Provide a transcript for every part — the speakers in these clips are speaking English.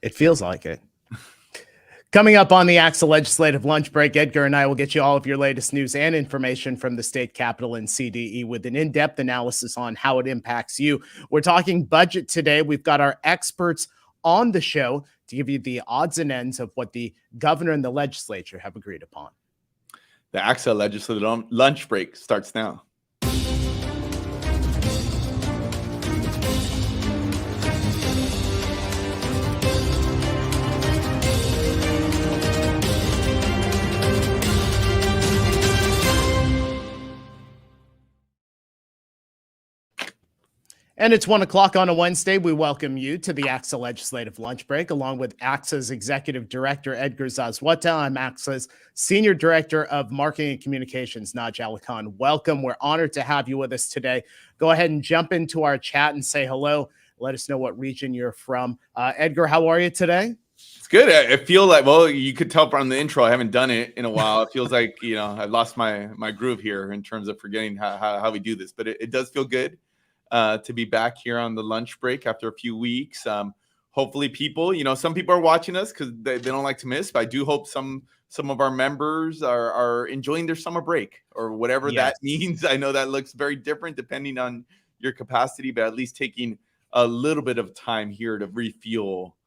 It feels like it. Coming up on the ACSA Legislative Lunch Break, Edgar and I will get you all of your latest news and information from the state capitol and CDE with an in-depth analysis on how it impacts you. We're talking budget today. We've got our experts on the show to give you the odds and ends of what the governor and the legislature have agreed upon. The ACSA Legislative Lunch Break starts now. And it's 1 o'clock on a Wednesday. We welcome you to the ACSA Legislative Lunch Break, along with ACSA's Executive Director, Edgar Zazwata. I'm ACSA's Senior Director of Marketing and Communications, Naj Ali Khan. Welcome. We're honored to have you with us today. Go ahead and jump into our chat and say hello. Let us know what region you're from. Edgar, how are you today? It's good. I feel like, well, you could tell from the intro, I haven't done it in a while. It feels like, I lost my groove here in terms of forgetting how we do this, but it does feel good. To be back here on the lunch break after a few weeks. Hopefully people, some people are watching us because they don't like to miss, but I do hope some of our members are enjoying their summer break or whatever that means. I know that looks very different depending on your capacity, but at least taking a little bit of time here to refuel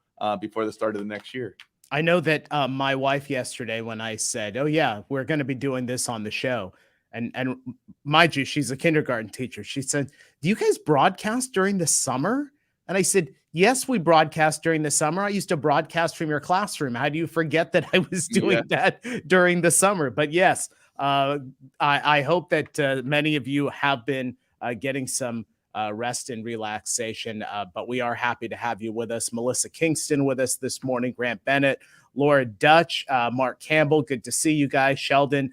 before the start of the next year. I know that my wife yesterday, when I said, oh yeah, we're going to be doing this on the show, and mind you, she's a kindergarten teacher. She said, do you guys broadcast during the summer? And I said, yes, we broadcast during the summer. I used to broadcast from your classroom. How do you forget that I was doing that during the summer? But yes, I hope that many of you have been getting some rest and relaxation, but we are happy to have you with us. Melissa Kingston with us this morning, Grant Bennett, Laura Dutch, Mark Campbell. Good to see you guys. Sheldon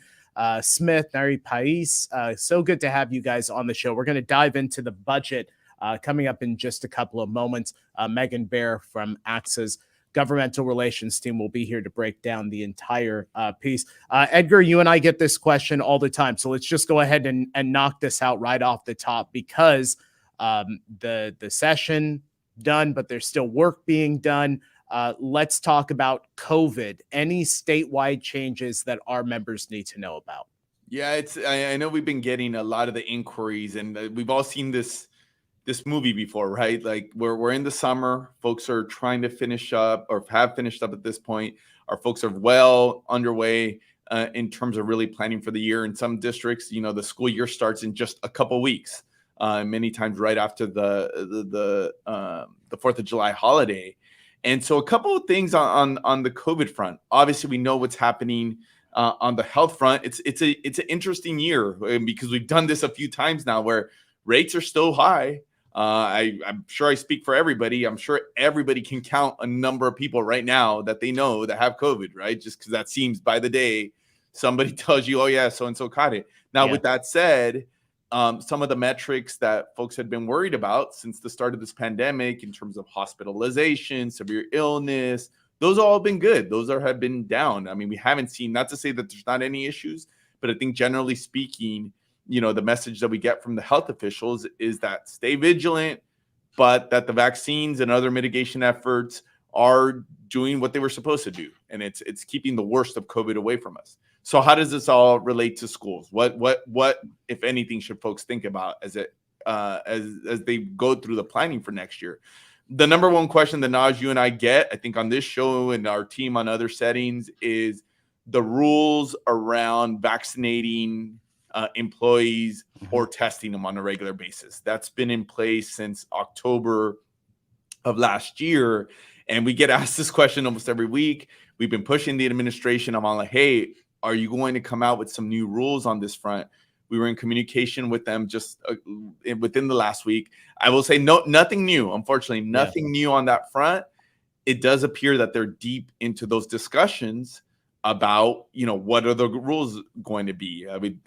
Smith, Nari Pais. So good to have you guys on the show. We're going to dive into the budget coming up in just a couple of moments. Megan Baier from ACSA's governmental relations team will be here to break down the entire piece. Edgar, you and I get this question all the time, so let's just go ahead and knock this out right off the top, because the session done, but there's still work being done. Let's talk about COVID. Any statewide changes that our members need to know about? Yeah, I know we've been getting a lot of the inquiries, and we've all seen this movie before, right? Like we're in the summer, folks are trying to finish up or have finished up at this point. Our folks are well underway in terms of really planning for the year. In some districts, the school year starts in just a couple weeks, many times right after the 4th of July holiday. And so a couple of things on the COVID front. Obviously, we know what's happening on the health front. It's an interesting year because we've done this a few times now where rates are still high. I'm sure I speak for everybody. I'm sure everybody can count a number of people right now that they know that have COVID, right? Just because that seems by the day somebody tells you, oh yeah, so-and-so caught it. Now, with that said, some of the metrics that folks had been worried about since the start of this pandemic in terms of hospitalization, severe illness, those all have been good. Those have been down. I mean, we haven't seen, not to say that there's not any issues, but I think generally speaking, the message that we get from the health officials is that stay vigilant, but that the vaccines and other mitigation efforts are doing what they were supposed to do. And it's keeping the worst of COVID away from us. So how does this all relate to schools? What, if anything, should folks think about as they go through the planning for next year? The number one question that Naj, you and I get, I think on this show and our team on other settings, is the rules around vaccinating employees or testing them on a regular basis. That's been in place since October of last year. And we get asked this question almost every week. We've been pushing the administration. I'm like, hey, are you going to come out with some new rules on this front? We were in communication with them just within the last week. I will say nothing new, unfortunately, nothing new on that front. It does appear that they're deep into those discussions about, what are the rules going to be? I mean,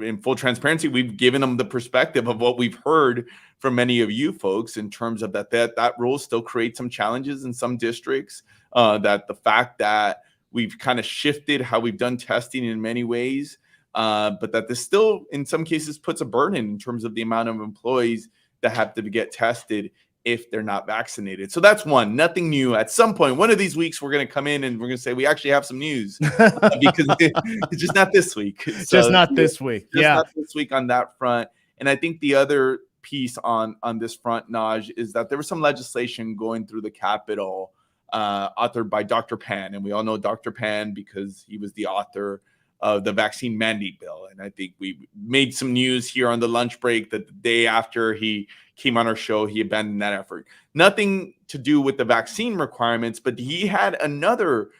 in full transparency, we've given them the perspective of what we've heard from many of you folks in terms of that rule still creates some challenges in some districts, that the fact that we've kind of shifted how we've done testing in many ways, but that this still, in some cases, puts a burden in terms of the amount of employees that have to get tested if they're not vaccinated. So that's one, nothing new. At some point, one of these weeks, we're going to come in and we're going to say, we actually have some news because it's just not this week. Just not this week. Just not this week on that front. And I think the other piece on this front, Naj, is that there was some legislation going through the Capitol authored by Dr. Pan. And we all know Dr. Pan because he was the author of the vaccine mandate bill. And I think we made some news here on the lunch break that the day after he came on our show, he abandoned that effort. Nothing to do with the vaccine requirements, but he had another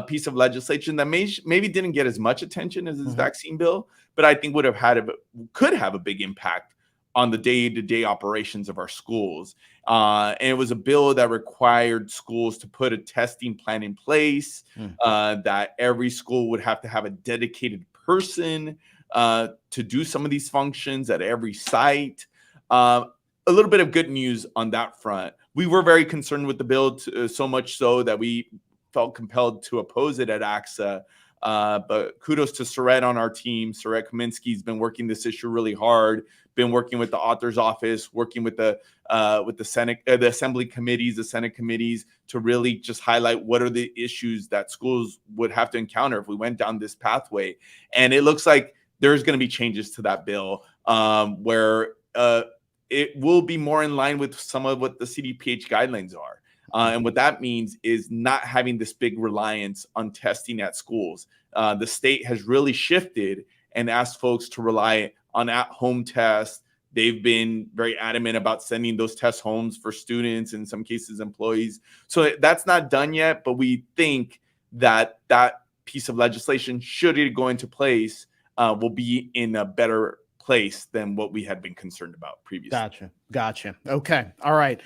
piece of legislation that maybe didn't get as much attention as his vaccine bill, but I think could have a big impact on the day-to-day operations of our schools. And it was a bill that required schools to put a testing plan in place, that every school would have to have a dedicated person to do some of these functions at every site. A little bit of good news on that front. We were very concerned with the bill, so much so that we felt compelled to oppose it at ACSA. But kudos to Saret on our team. Saret Kaminsky's been working this issue really hard, been working with the author's office, working with the Senate, the assembly committees, the Senate committees, to really just highlight what are the issues that schools would have to encounter if we went down this pathway. And it looks like there's going to be changes to that bill where it will be more in line with some of what the CDPH guidelines are. And what that means is not having this big reliance on testing at schools. The state has really shifted and asked folks to rely on at-home tests. They've been very adamant about sending those tests homes for students, in some cases employees. So that's not done yet, but we think that that piece of legislation, should it go into place, will be in a better place than what we had been concerned about previously. Gotcha. Okay. All right.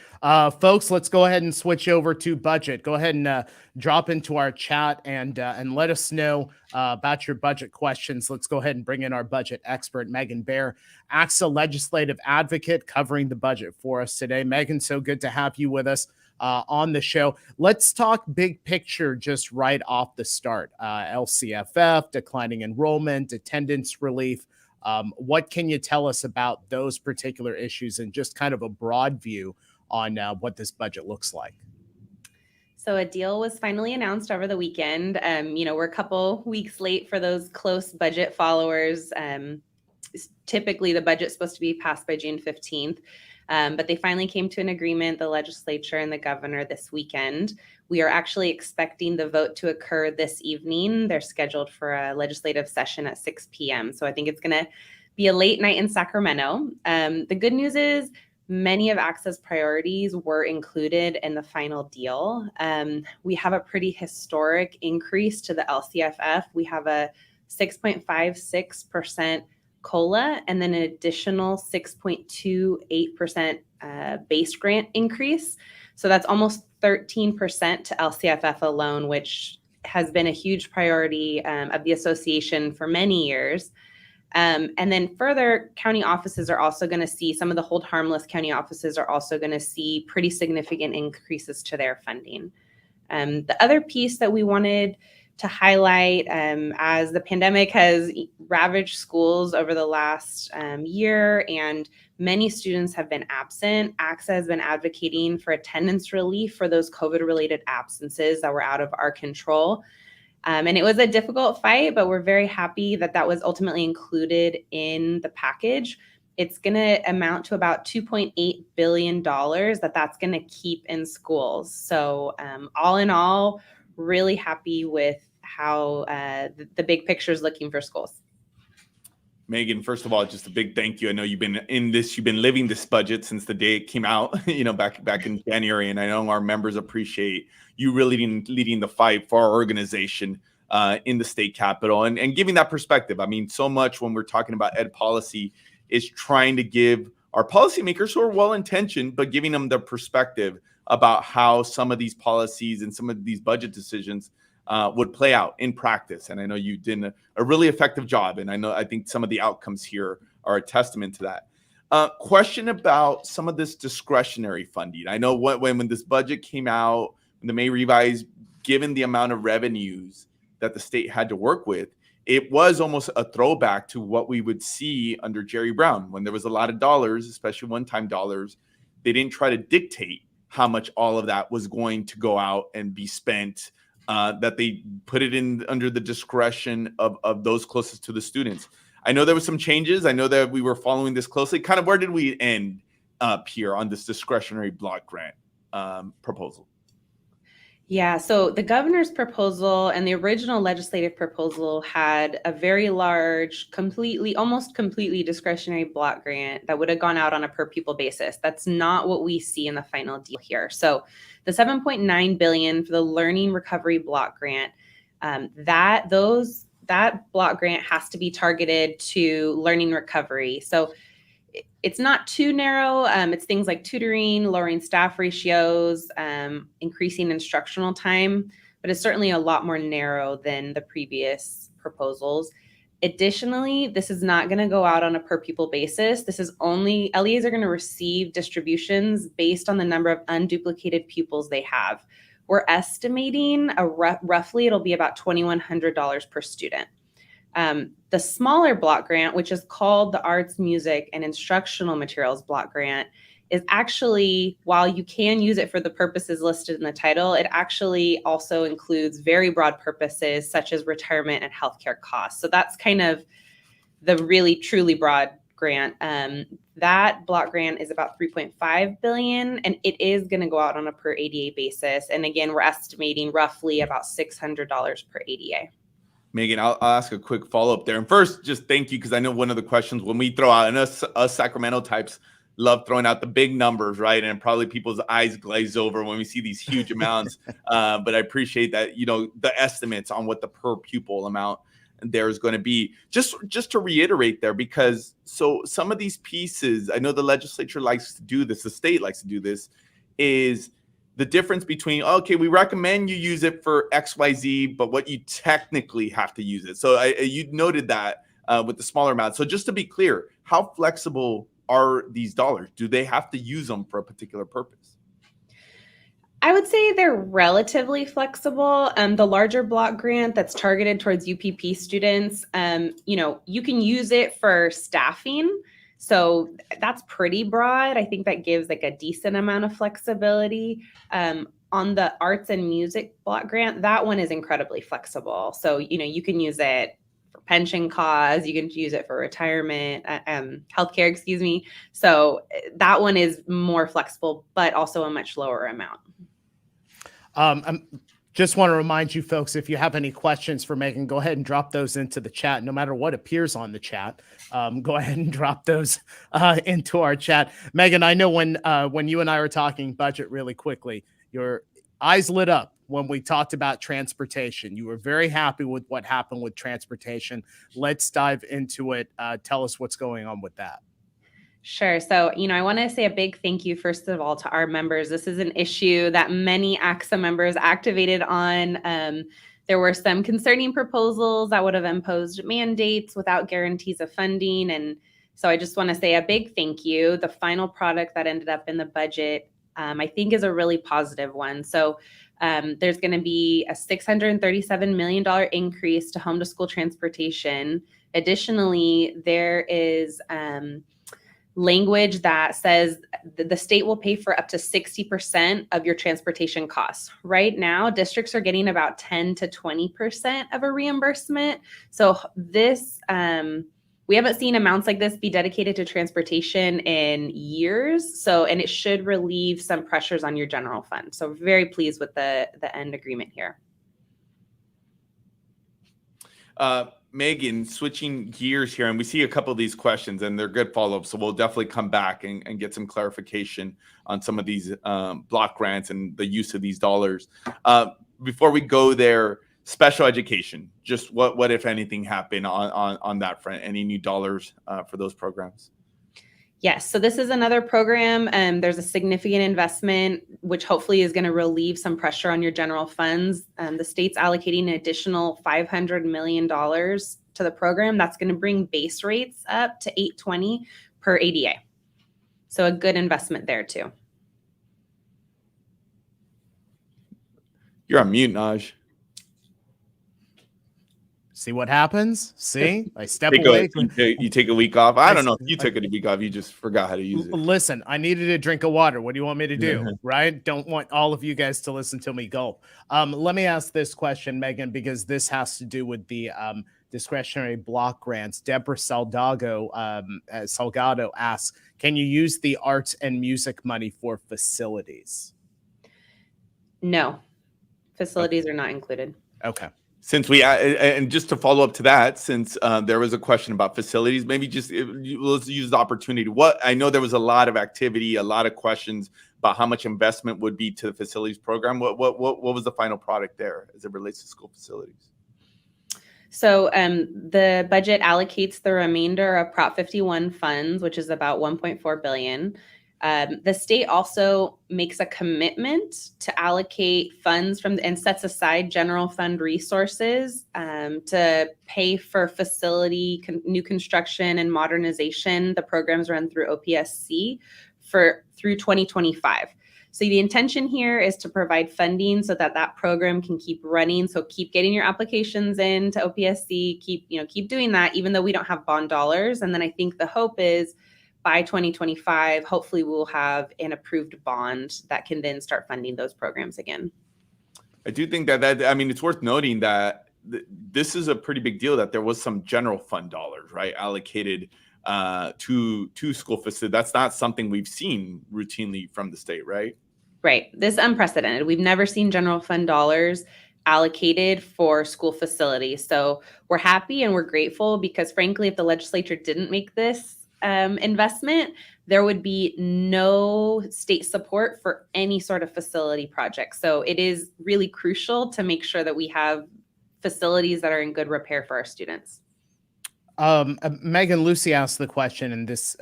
Folks, let's go ahead and switch over to budget. Go ahead and drop into our chat and let us know about your budget questions. Let's go ahead and bring in our budget expert, Megan Baier, ACSA Legislative Advocate, covering the budget for us today. Megan, so good to have you with us on the show. Let's talk big picture just right off the start. LCFF, declining enrollment, attendance relief. What can you tell us about those particular issues and just kind of a broad view on what this budget looks like? So a deal was finally announced over the weekend. We're a couple weeks late for those close budget followers. Typically, the budget's supposed to be passed by June 15th. But they finally came to an agreement, the legislature and the governor, this weekend. We are actually expecting the vote to occur this evening. They're scheduled for a legislative session at 6 p.m. So I think it's going to be a late night in Sacramento. The good news is many of ACSA's priorities were included in the final deal. We have a pretty historic increase to the LCFF. We have a 6.56% COLA, and then an additional 6.28% base grant increase. So that's almost 13% to LCFF alone, which has been a huge priority of the association for many years. And then further, county offices are also going to see, some of the hold harmless county offices are also going to see pretty significant increases to their funding. The other piece that we wanted to highlight, as the pandemic has ravaged schools over the last year and many students have been absent, ACSA has been advocating for attendance relief for those COVID-related absences that were out of our control. And it was a difficult fight, but we're very happy that that was ultimately included in the package. It's going to amount to about $2.8 billion that's going to keep in schools. So all in all, really happy with how the big picture is looking for schools. Megan, first of all, just a big thank you. I know you've been living this budget since the day it came out, back in January. And I know our members appreciate you really leading the fight for our organization in the state capitol and giving that perspective. I mean, so much when we're talking about ed policy is trying to give our policymakers, who are well-intentioned, but giving them the perspective about how some of these policies and some of these budget decisions would play out in practice. And I know you did a really effective job. And I think some of the outcomes here are a testament to that. Question about some of this discretionary funding. I know when this budget came out, when the May revise, given the amount of revenues that the state had to work with, it was almost a throwback to what we would see under Jerry Brown, when there was a lot of dollars, especially one-time dollars, They didn't try to dictate how much all of that was going to go out and be spent, that they put it in under the discretion of those closest to the students. I know there were some changes. I know that we were following this closely. Kind of where did we end up here on this discretionary block grant proposal? Yeah, so the governor's proposal and the original legislative proposal had a very large, almost completely discretionary block grant that would have gone out on a per pupil basis. That's not what we see in the final deal here. So the $7.9 billion for the Learning Recovery Block Grant, that block grant has to be targeted to learning recovery. So it's not too narrow. It's things like tutoring, lowering staff ratios, increasing instructional time, but it's certainly a lot more narrow than the previous proposals. Additionally, this is not going to go out on a per pupil basis. This is only, LEAs are going to receive distributions based on the number of unduplicated pupils they have. We're estimating roughly it'll be about $2,100 per student. The smaller block grant, which is called the Arts, Music, and Instructional Materials Block Grant, is actually, while you can use it for the purposes listed in the title, it actually also includes very broad purposes such as retirement and healthcare costs. So that's kind of the really truly broad grant. That block grant is about $3.5 billion, and it is going to go out on a per ADA basis. And again, we're estimating roughly about $600 per ADA. Megan, I'll ask a quick follow-up there. And first, just thank you, because I know one of the questions when we throw out, and us Sacramento types love throwing out the big numbers, right? And probably people's eyes glaze over when we see these huge amounts. But I appreciate that, the estimates on what the per pupil amount there is going to be. Just to reiterate there, because so some of these pieces, I know the legislature likes to do this, the state likes to do this, is the difference between, okay, we recommend you use it for XYZ, but what you technically have to use it. So you noted that with the smaller amount. So just to be clear, how flexible are these dollars? Do they have to use them for a particular purpose? I would say they're relatively flexible. The larger block grant that's targeted towards UPP students, you can use it for staffing. So that's pretty broad. I think that gives like a decent amount of flexibility. On the arts and music block grant, that one is incredibly flexible. So, you can use it for pension costs, you can use it for retirement, healthcare, excuse me. So that one is more flexible, but also a much lower amount. I just want to remind you folks, if you have any questions for Megan, go ahead and drop those into the chat. No matter what appears on the chat, go ahead and drop those into our chat. Megan, I know when you and I were talking budget really quickly, your eyes lit up when we talked about transportation. You were very happy with what happened with transportation. Let's dive into it. Tell us what's going on with that. Sure. So, I want to say a big thank you, first of all, to our members. This is an issue that many ACSA members activated on. There were some concerning proposals that would have imposed mandates without guarantees of funding. And so I just want to say a big thank you. The final product that ended up in the budget, I think, is a really positive one. So there's going to be a $637 million increase to home to school transportation. Additionally, there is language that says the state will pay for up to 60% of your transportation costs. Right now, districts are getting about 10 to 20% of a reimbursement. So this, we haven't seen amounts like this be dedicated to transportation in years. So, and it should relieve some pressures on your general fund. So very pleased with the end agreement here. Megan, switching gears here, and we see a couple of these questions, and they're good follow-ups, so we'll definitely come back and get some clarification on some of these block grants and the use of these dollars. Before we go there, special education, just what if anything, happened on that front? Any new dollars for those programs? Yes, so this is another program. There's a significant investment, which hopefully is going to relieve some pressure on your general funds. The state's allocating an additional $500 million to the program. That's going to bring base rates up to $820 per ADA. So a good investment there too. You're on mute, Naj. See what happens? See, I step Take away. you take a week off. I don't know if you took a week off. You just forgot how to use it. Listen, I needed a drink of water. What do you want me to do? Right? Don't want all of you guys to listen to me gulp. Let me ask this question, Megan, because this has to do with the discretionary block grants. Deborah Salgado asks, can you use the arts and music money for facilities? No, facilities are not included. Okay. Since and just to follow up to that, since there was a question about facilities, maybe let's use the opportunity. I know there was a lot of activity, a lot of questions about how much investment would be to the facilities program. What was the final product there as it relates to school facilities? So the budget allocates the remainder of Prop 51 funds, which is about $1.4 billion. The state also makes a commitment to allocate funds and sets aside general fund resources to pay for facility new construction and modernization. The programs run through OPSC through 2025. So the intention here is to provide funding so that program can keep running. So keep getting your applications in to OPSC, keep doing that, even though we don't have bond dollars. And then I think the hope is by 2025, hopefully we'll have an approved bond that can then start funding those programs again. I do think that it's worth noting that this is a pretty big deal, that there was some general fund dollars, right, allocated to school facilities. That's not something we've seen routinely from the state, right? Right. This is unprecedented. We've never seen general fund dollars allocated for school facilities. So we're happy and we're grateful because, frankly, if the legislature didn't make this investment, there would be no state support for any sort of facility project. So it is really crucial to make sure that we have facilities that are in good repair for our students. Megan, Lucy asked the question, and this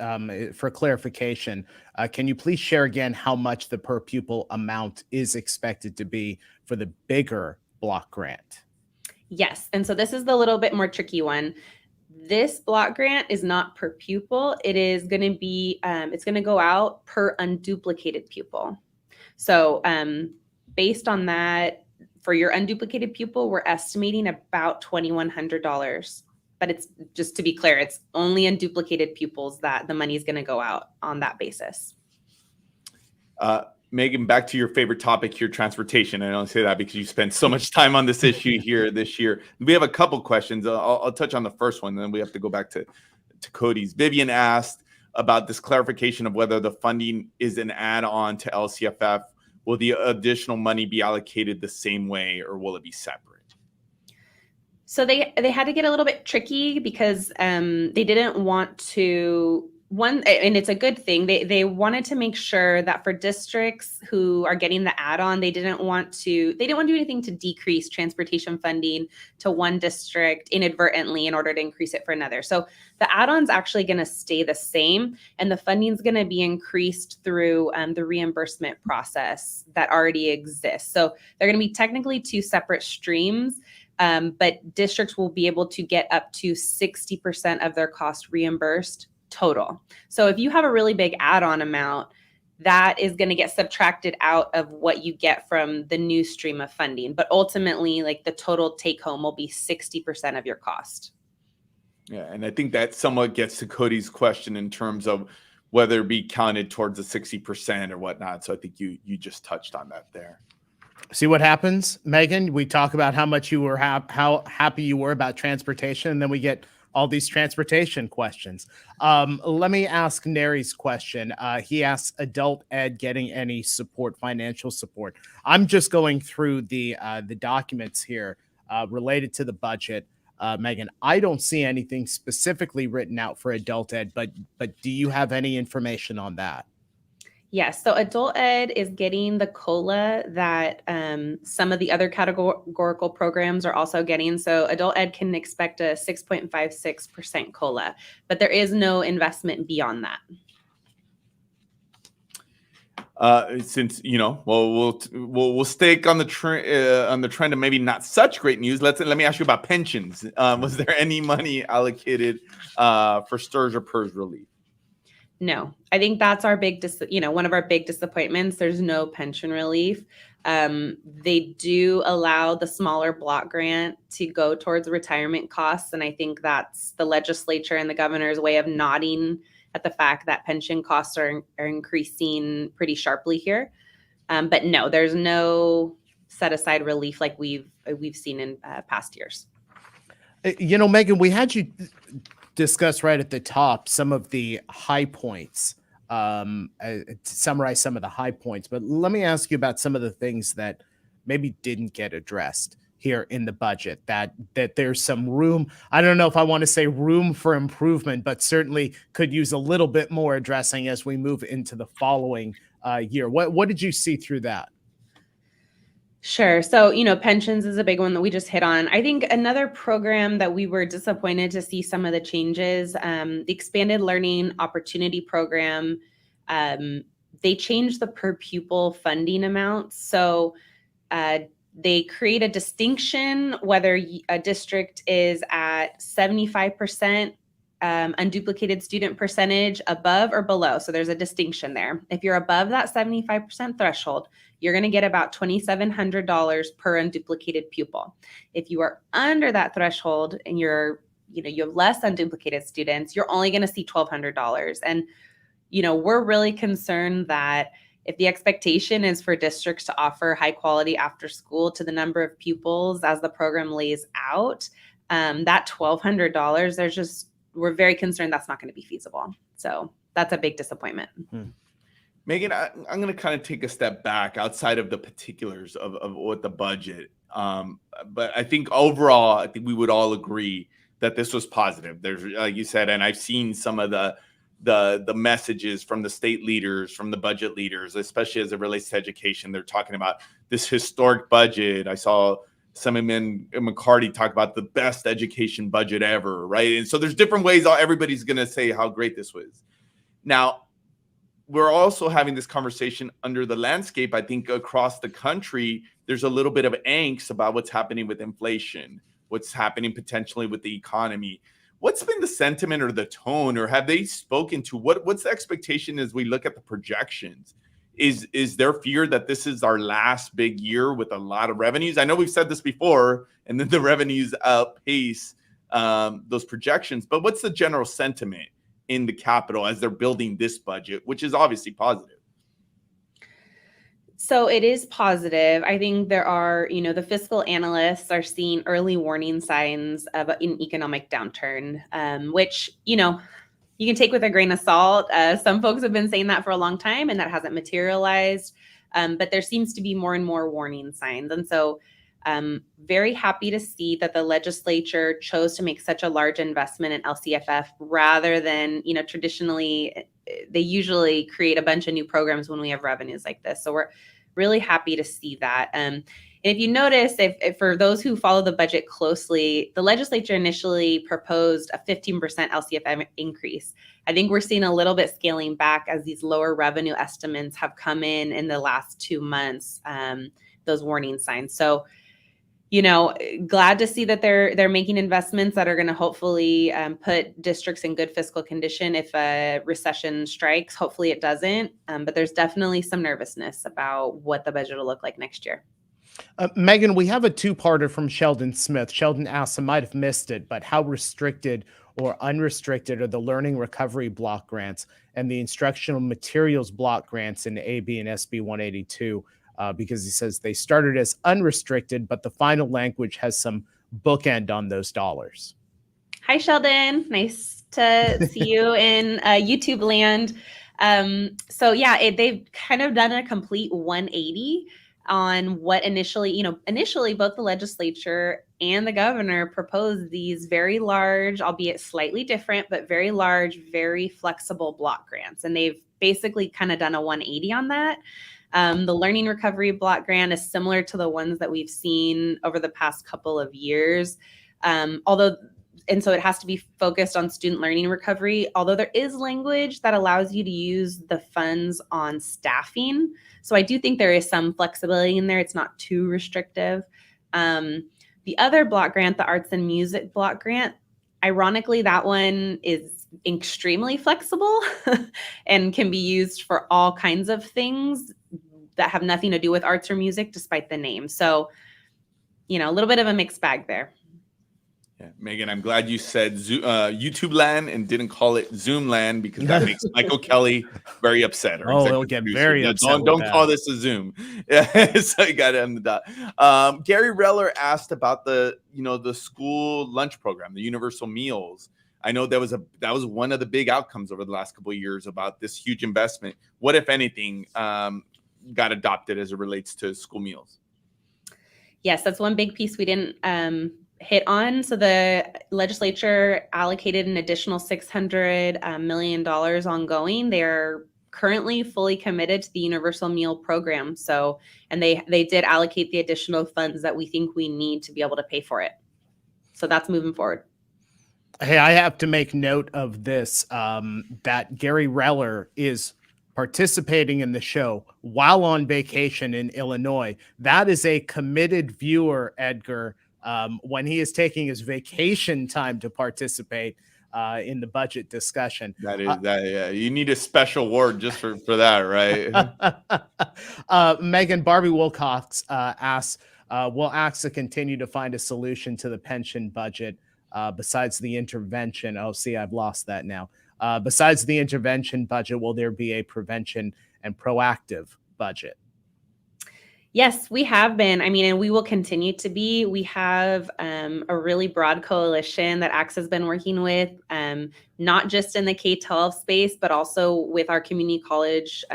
for clarification, can you please share again how much the per pupil amount is expected to be for the bigger block grant? Yes, and so this is the little bit more tricky one. This block grant is not per pupil. It is going to be, it's going to go out per unduplicated pupil. So based on that, for your unduplicated pupil, we're estimating about $2,100. But it's, just to be clear, it's only unduplicated pupils that the money is going to go out on that basis. Megan, back to your favorite topic here, transportation. I don't say that because you spent so much time on this issue here this year. We have a couple questions. I'll touch on the first one, and then we have to go back to Cody's. Vivian asked about this clarification of whether the funding is an add-on to LCFF. Will the additional money be allocated the same way, or will it be separate? So they had to get a little bit tricky because they didn't want to. And it's a good thing. They wanted to make sure that for districts who are getting the add-on, they didn't want to do anything to decrease transportation funding to one district inadvertently in order to increase it for another. So the add-on's actually going to stay the same, and the funding's going to be increased through the reimbursement process that already exists. So they're going to be technically two separate streams. But districts will be able to get up to 60% of their cost reimbursed total. So if you have a really big add-on amount, that is going to get subtracted out of what you get from the new stream of funding. But ultimately, like, the total take home will be 60% of your cost. Yeah, and I think that somewhat gets to Cody's question in terms of whether it be counted towards the 60% or whatnot. So I think you just touched on that there. See what happens, Megan? We talk about how much you were how happy you were about transportation, and then we get all these transportation questions. Let me ask Neri's question. He asks, adult ed getting any support, financial support? I'm just going through the documents here related to the budget. Megan, I don't see anything specifically written out for adult ed, but do you have any information on that? Yes. So adult ed is getting the COLA that some of the other categorical programs are also getting. So adult ed can expect a 6.56% COLA, but there is no investment beyond that. Since we'll stake on the trend of maybe not such great news. Let me ask you about pensions. Was there any money allocated for STRS or PERS relief? No, I think that's our one of our big disappointments. There's no pension relief. They do allow the smaller block grant to go towards retirement costs. And I think that's the legislature and the governor's way of nodding at the fact that pension costs are increasing pretty sharply here. But no, there's no set aside relief like we've seen in past years. Megan, we had you discuss right at the top some of the high points, to summarize some of the high points. But let me ask you about some of the things that maybe didn't get addressed here in the budget, that there's some room. I don't know if I want to say room for improvement, but certainly could use a little bit more addressing as we move into the following year. What did you see through that? Sure. So, pensions is a big one that we just hit on. I think another program that we were disappointed to see some of the changes, the Expanded Learning Opportunity Program, they changed the per pupil funding amounts. So they create a distinction whether a district is at 75% unduplicated student percentage above or below. So there's a distinction there. If you're above that 75% threshold, you're going to get about $2,700 per unduplicated pupil. If you are under that threshold and you have less unduplicated students, you're only going to see $1,200. And, we're really concerned that if the expectation is for districts to offer high quality after school to the number of pupils as the program lays out, that $1,200, we're very concerned that's not going to be feasible. So that's a big disappointment. Megan, I'm going to kind of take a step back outside of the particulars of what the budget. But I think overall, I think we would all agree that this was positive. There's, like you said, and I've seen some of the messages from the state leaders, from the budget leaders, especially as it relates to education. They're talking about this historic budget. I saw Senator McCarty talk about the best education budget ever, right? And so there's different ways everybody's going to say how great this was. Now, we're also having this conversation under the landscape. I think across the country, there's a little bit of angst about what's happening with inflation, what's happening potentially with the economy. What's been the sentiment or the tone, or have they spoken to what's the expectation as we look at the projections? Is there fear that this is our last big year with a lot of revenues? I know we've said this before, and then the revenues outpace those projections, but what's the general sentiment in the Capitol as they're building this budget, which is obviously positive? So it is positive. I think there are, the fiscal analysts are seeing early warning signs of an economic downturn, which, you can take with a grain of salt. Some folks have been saying that for a long time, and that hasn't materialized. But there seems to be more and more warning signs. And so very happy to see that the legislature chose to make such a large investment in LCFF rather than, traditionally, they usually create a bunch of new programs when we have revenues like this. So we're really happy to see that. And if you notice, if for those who follow the budget closely, the legislature initially proposed a 15% LCFF increase. I think we're seeing a little bit scaling back as these lower revenue estimates have come in the last 2 months, those warning signs. So, glad to see that they're making investments that are going to hopefully put districts in good fiscal condition if a recession strikes. Hopefully it doesn't, but there's definitely some nervousness about what the budget will look like next year. Megan, we have a two-parter from Sheldon Smith. Sheldon asks, I might have missed it, but how restricted or unrestricted are the learning recovery block grants and the instructional materials block grants in AB and SB 182? Because he says they started as unrestricted, but the final language has some bookend on those dollars. Hi, Sheldon. Nice to see you in YouTube land. So yeah, they've kind of done a complete 180 on what initially both the legislature and the governor proposed these very large, albeit slightly different, but very large, very flexible block grants. And they've basically kind of done a 180 on that. The Learning Recovery Block Grant is similar to the ones that we've seen over the past couple of years. And so it has to be focused on student learning recovery, although there is language that allows you to use the funds on staffing. So I do think there is some flexibility in there. It's not too restrictive. The other block grant, the Arts and Music Block Grant, ironically, that one is extremely flexible and can be used for all kinds of things. that have nothing to do with arts or music, despite the name. So, a little bit of a mixed bag there. Yeah, Megan, I'm glad you said YouTube land and didn't call it Zoom land, because that makes Michael Kelly very upset. He'll get very upset. Don't call this a Zoom. So you got it on the dot. Gary Reller asked about the school lunch program, the universal meals. I know that was one of the big outcomes over the last couple of years about this huge investment. What, if anything, got adopted as it relates to school meals? Yes, that's one big piece we didn't hit on. So the legislature allocated an additional $600 million ongoing. They're currently fully committed to the universal meal program. So, and they did allocate the additional funds that we think we need to be able to pay for it. So that's moving forward. Hey, I have to make note of this, that Gary Reller is participating in the show while on vacation in Illinois. That is a committed viewer, Edgar, when he is taking his vacation time to participate in the budget discussion. Yeah. You need a special award just for that, right? Megan, Barbie Wilcox asks, will ACSA continue to find a solution to the pension budget besides the intervention? Oh, see, I've lost that now. Besides the intervention budget, will there be a prevention and proactive budget? Yes, we have been. And we will continue to be. We have a really broad coalition that ACSA has been working with, not just in the K-12 space, but also with our community college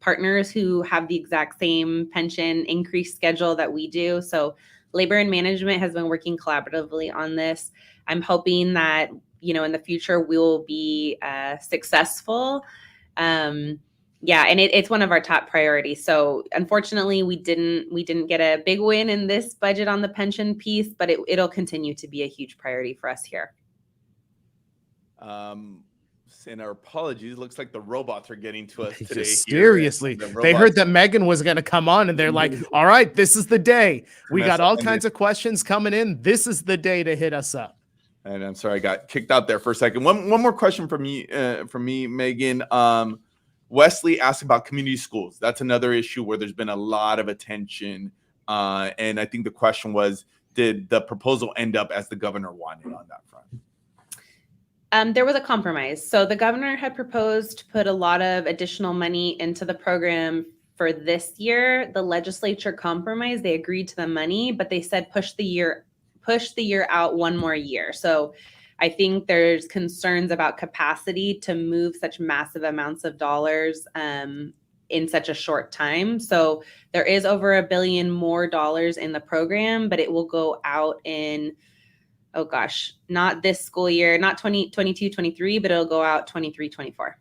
partners who have the exact same pension increase schedule that we do. So labor and management has been working collaboratively on this. I'm hoping that, in the future we'll be successful. And it's one of our top priorities. So unfortunately, we didn't get a big win in this budget on the pension piece, but it'll continue to be a huge priority for us here. And our apologies. Looks like the robots are getting to us today. Seriously, they heard that Megan was going to come on, and they're like, "All right, this is the day. We got all kinds of questions coming in. This is the day to hit us up." And I'm sorry, I got kicked out there for a second. One more question from me, Megan. Wesley asked about community schools. That's another issue where there's been a lot of attention. And I think the question was, did the proposal end up as the governor wanted on that front? There was a compromise. So the governor had proposed to put a lot of additional money into the program for this year. The legislature compromised. They agreed to the money, but they said push the year out one more year. So I think there's concerns about capacity to move such massive amounts of dollars in such a short time. So there is over $1 billion more in the program, but it will go out in, not this school year, not 2022-23, but it'll go out 23-24.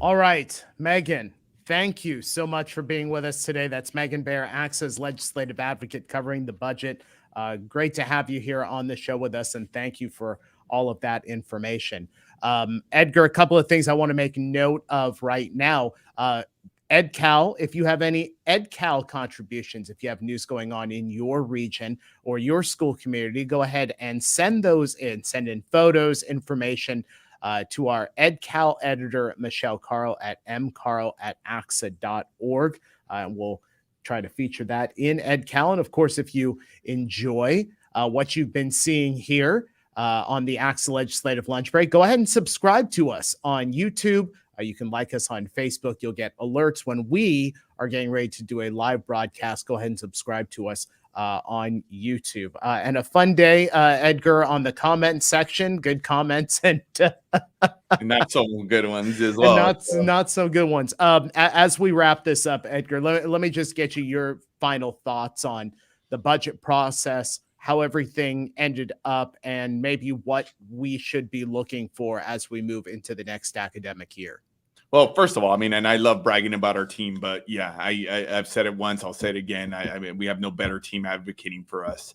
All right, Megan, thank you so much for being with us today. That's Megan Baier, ACSA's legislative advocate covering the budget. Great to have you here on the show with us, and thank you for all of that information. Edgar, a couple of things I want to make note of right now. EdCal, if you have any EdCal contributions, if you have news going on in your region or your school community, go ahead and send those in. Send in photos, information to our EdCal editor, Michelle Carl at mcarl@acsa.org. We'll try to feature that in EdCal. And of course, if you enjoy what you've been seeing here on the ACSA Legislative Lunch Break, go ahead and subscribe to us on YouTube. You can like us on Facebook. You'll get alerts when we are getting ready to do a live broadcast. Go ahead and subscribe to us on YouTube. And a fun day, Edgar, on the comment section. Good comments and not so good ones as well. Not so good ones. As we wrap this up, Edgar, let me just get you your final thoughts on the budget process, how everything ended up, and maybe what we should be looking for as we move into the next academic year. Well, first of all, and I love bragging about our team, but yeah, I've said it once, I'll say it again. We have no better team advocating for us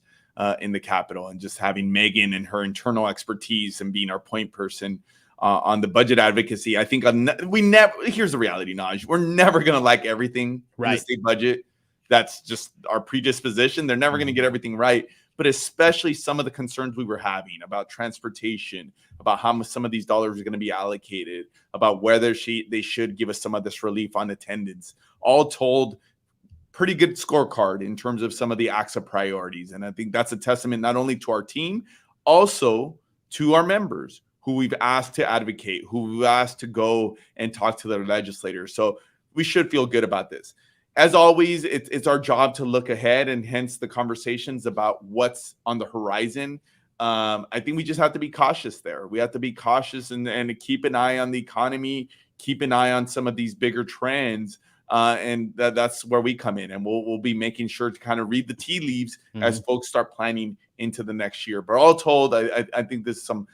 in the Capitol, and just having Megan and her internal expertise and being our point person on the budget advocacy. I think here's the reality, Naj. We're never going to like everything in the state budget. That's just our predisposition. They're never going to get everything right. but especially some of the concerns we were having about transportation, about how much some of these dollars are going to be allocated, about whether they should give us some of this relief on attendance. All told, pretty good scorecard in terms of some of the ACSA priorities. And I think that's a testament not only to our team, also to our members who we've asked to advocate, who we've asked to go and talk to their legislators. So we should feel good about this. As always, it's our job to look ahead, and hence the conversations about what's on the horizon. I think we just have to be cautious there. We have to be cautious and keep an eye on the economy, keep an eye on some of these bigger trends. And that's where we come in, and we'll be making sure to kind of read the tea leaves as folks start planning into the next year. But all told, I think there's some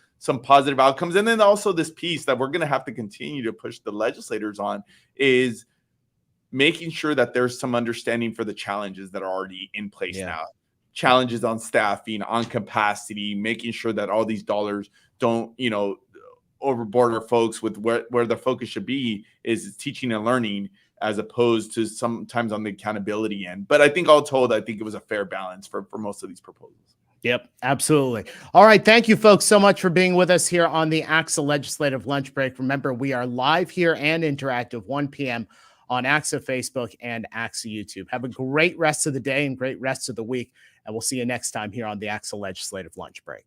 positive outcomes. And then also this piece that we're going to have to continue to push the legislators on is making sure that there's some understanding for the challenges that are already in place now. Challenges on staffing, on capacity, making sure that all these dollars don't, overboard our folks with where the focus should be is teaching and learning, as opposed to sometimes on the accountability end. But I think all told, I think it was a fair balance for most of these proposals. Yep, absolutely. All right. Thank you, folks, so much for being with us here on the ACSA Legislative Lunch Break. Remember, we are live here and interactive 1 p.m. on ACSA Facebook and ACSA YouTube. Have a great rest of the day and great rest of the week. And we'll see you next time here on the ACSA Legislative Lunch Break.